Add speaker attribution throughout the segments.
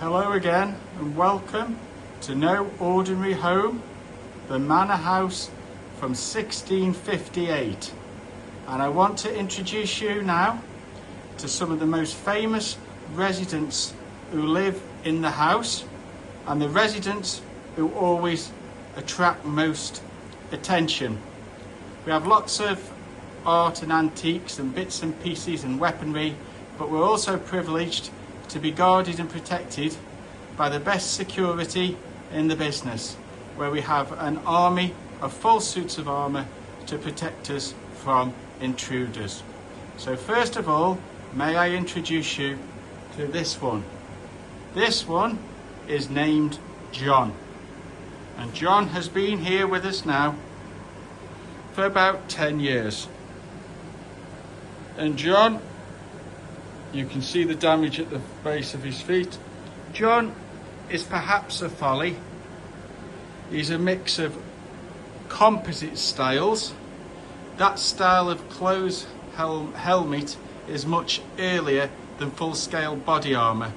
Speaker 1: Hello again and welcome to No Ordinary Home, the Manor House from 1658. And I want to introduce you now to some of the most famous residents who live in the house and the residents who always attract most attention. We have lots of art and antiques and bits and pieces and weaponry, but we're also privileged to be guarded and protected by the best security in the business, where we have an army of full suits of armour to protect us from intruders. So first of all, may I introduce you to this one. This one is named John, and John has been here with us now for about 10 years. And John, you can see the damage at the base of his feet. John is perhaps a folly. He's a mix of composite styles. That style of close helmet is much earlier than full-scale body armour.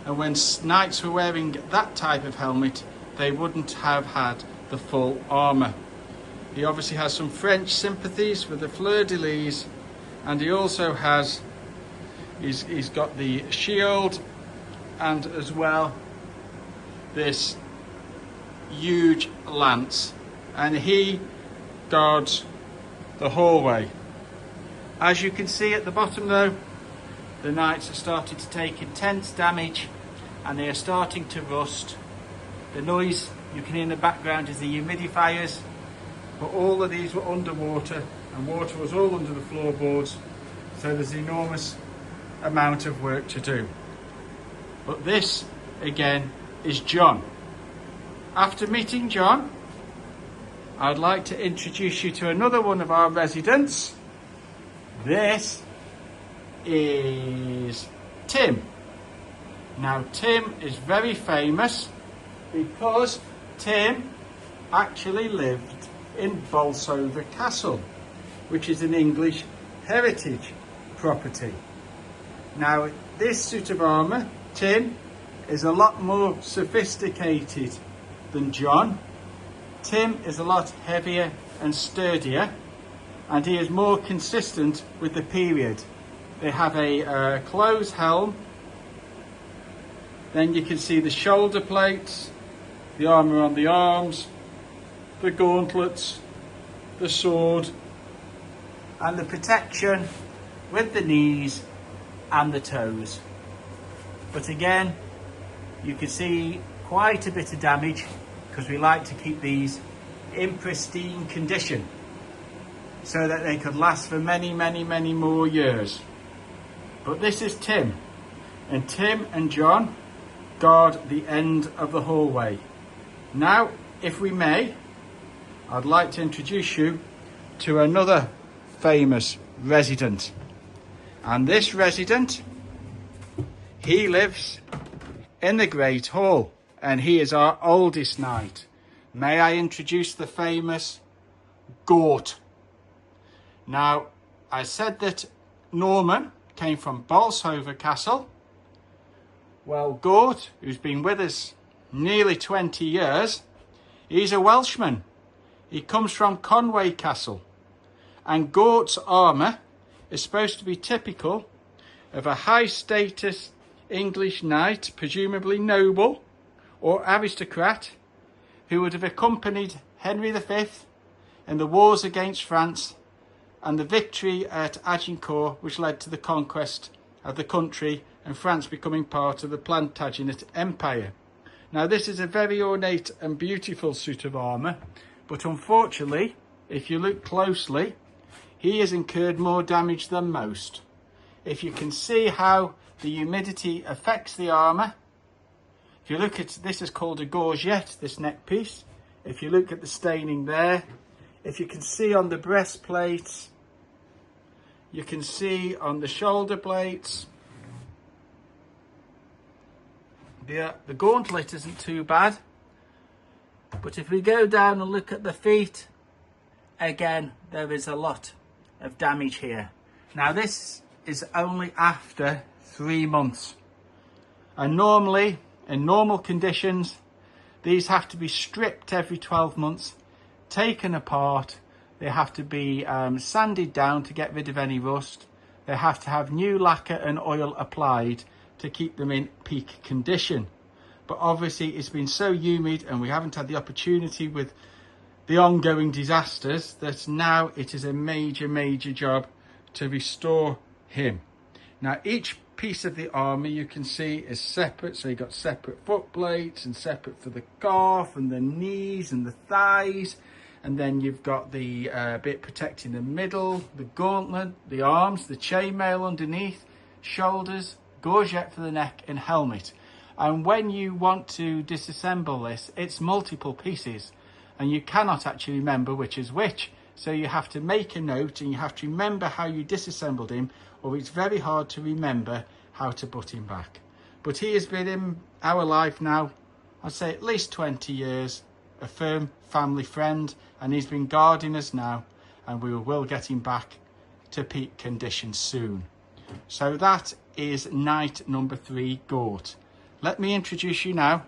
Speaker 1: And when knights were wearing that type of helmet, they wouldn't have had the full armour. He obviously has some French sympathies with the fleur-de-lis, and he also has He's got the shield and as well this huge lance, and he guards the hallway. As you can see at the bottom though, the knights are starting to take intense damage and they are starting to rust. The noise you can hear in the background is the humidifiers, but all of these were underwater and water was all under the floorboards, so there's enormous amount of work to do. But this again is John. After meeting John, I'd like to introduce you to another one of our residents. This is Tim. Now Tim is very famous because Tim actually lived in Bolsover Castle, which is an English heritage property. Now, this suit of armour, Tim, is a lot more sophisticated than John. Tim is a lot heavier and sturdier, and he is more consistent with the period. They have a closed helm. Then you can see the shoulder plates, the armour on the arms, the gauntlets, the sword, and the protection with the knees and the toes. But again, you can see quite a bit of damage because we like to keep these in pristine condition so that they could last for many more years. But this is Tim, and Tim and John guard the end of the hallway. Now, if we may, I'd like to introduce you to another famous resident. And this resident, he lives in the Great Hall, and he is our oldest knight. May I introduce the famous Gort. Now, I said that Norman came from Bolsover Castle. Well, Gort, who's been with us nearly 20 years, he's a Welshman. He comes from Conway Castle, and Gort's armour is supposed to be typical of a high status English knight, presumably noble or aristocrat, who would have accompanied Henry V in the wars against France and the victory at Agincourt, which led to the conquest of the country and France becoming part of the Plantagenet Empire. Now, this is a very ornate and beautiful suit of armour, but unfortunately, if you look closely, he has incurred more damage than most. If you can see how the humidity affects the armour, if you look at, this is called a gorget, this neck piece. If you look at the staining there, if you can see on the breastplates, you can see on the shoulder plates. The gauntlet isn't too bad, but if we go down and look at the feet, again, there is a lot of damage here. Now, this is only after 3 months, and normally in normal conditions, these have to be stripped every 12 months, taken apart. They have to be sanded down to get rid of any rust. They have to have new lacquer and oil applied to keep them in peak condition. But obviously it's been so humid and we haven't had the opportunity with the ongoing disasters that now it is a major job to restore him. Now each piece of the Armour you can see is separate, so you've got separate foot plates and separate for the calf and the knees and the thighs, and then you've got the bit protecting the middle, the gauntlet, the arms, the chainmail underneath, shoulders, gorget for the neck and helmet. And when you want to disassemble this, it's multiple pieces and you cannot actually remember which is which. So you have to make a note and you have to remember how you disassembled him, or it's very hard to remember how to put him back. But he has been in our life now, I'd say at least 20 years, a firm family friend, and he's been guarding us now, and we will get him back to peak condition soon. So that is night number 3, Gort. Let me introduce you now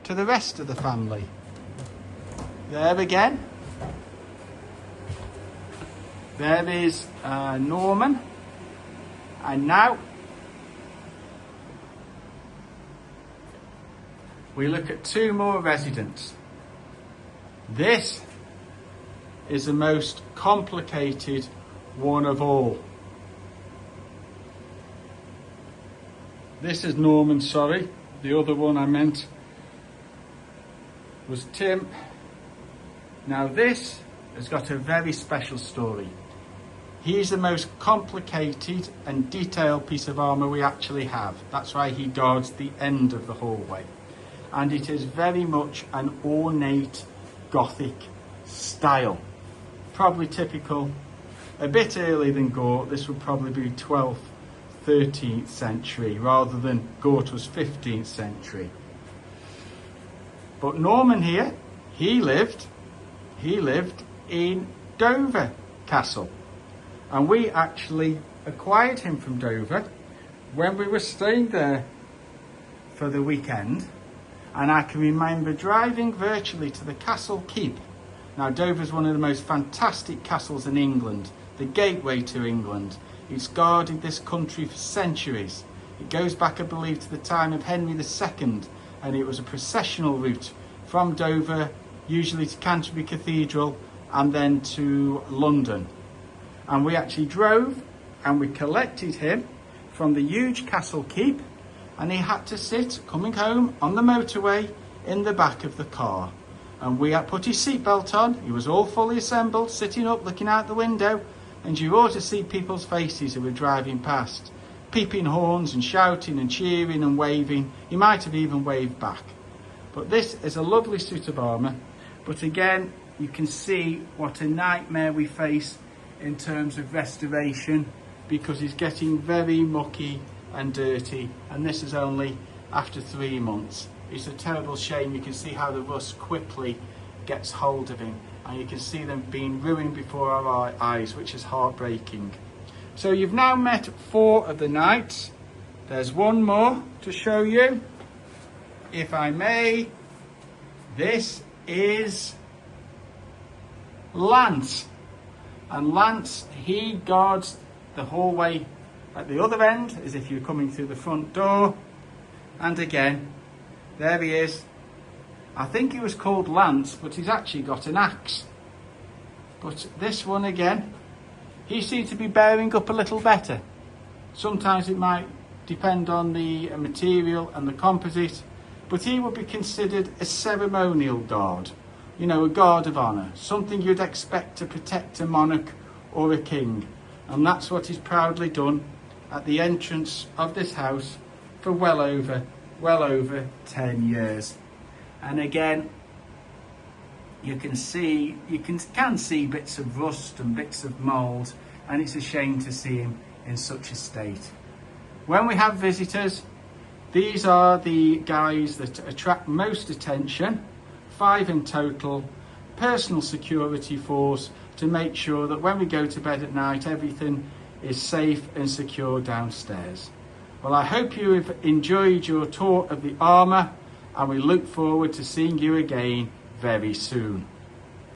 Speaker 1: to the rest of the family. There again. There is Norman. And now we look at 2 more residents. This is the most complicated one of all. This is Norman, sorry. The other one I meant was Tim. Now this has got a very special story. He's the most complicated and detailed piece of armour we actually have. That's why he guards the end of the hallway. And it is very much an ornate Gothic style. Probably typical, a bit earlier than Gort. This would probably be 12th, 13th century rather than Gort was 15th century. But Norman here, he lived in Dover Castle. And we actually acquired him from Dover when we were staying there for the weekend. And I can remember driving virtually to the castle keep. Now Dover is one of the most fantastic castles in England, the gateway to England. It's guarded this country for centuries. It goes back, I believe, to the time of Henry II, and it was a processional route from Dover, usually to Canterbury Cathedral, and then to London. And we actually drove and we collected him from the huge castle keep, and he had to sit coming home on the motorway in the back of the car. And we had put his seatbelt on. He was all fully assembled, sitting up, looking out the window, and you ought to see people's faces who were driving past, peeping horns and shouting and cheering and waving. He might have even waved back. But this is a lovely suit of armour. But again, you can see what a nightmare we face in terms of restoration, because he's getting very mucky and dirty, and this is only after 3 months. It's a terrible shame. You can see how the rust quickly gets hold of him, and you can see them being ruined before our eyes, which is heartbreaking. So you've now met 4 of the knights. There's one more to show you, if I may. This is Lance. And Lance, he guards the hallway at the other end, as if you're coming through the front door. And again, there he is. I think he was called Lance, but he's actually got an axe. But this one again, he seems to be bearing up a little better. Sometimes it might depend on the material and the composite, but he would be considered a ceremonial guard. You know, a guard of honour, something you'd expect to protect a monarch or a king. And that's what he's proudly done at the entrance of this house for well over 10 years. And again, you can see bits of rust and bits of mould, and it's a shame to see him in such a state. When we have visitors, these are the guys that attract most attention. 5 in total, personal security force to make sure that when we go to bed at night, everything is safe and secure downstairs. Well, I hope you have enjoyed your tour of the Armour, and we look forward to seeing you again very soon.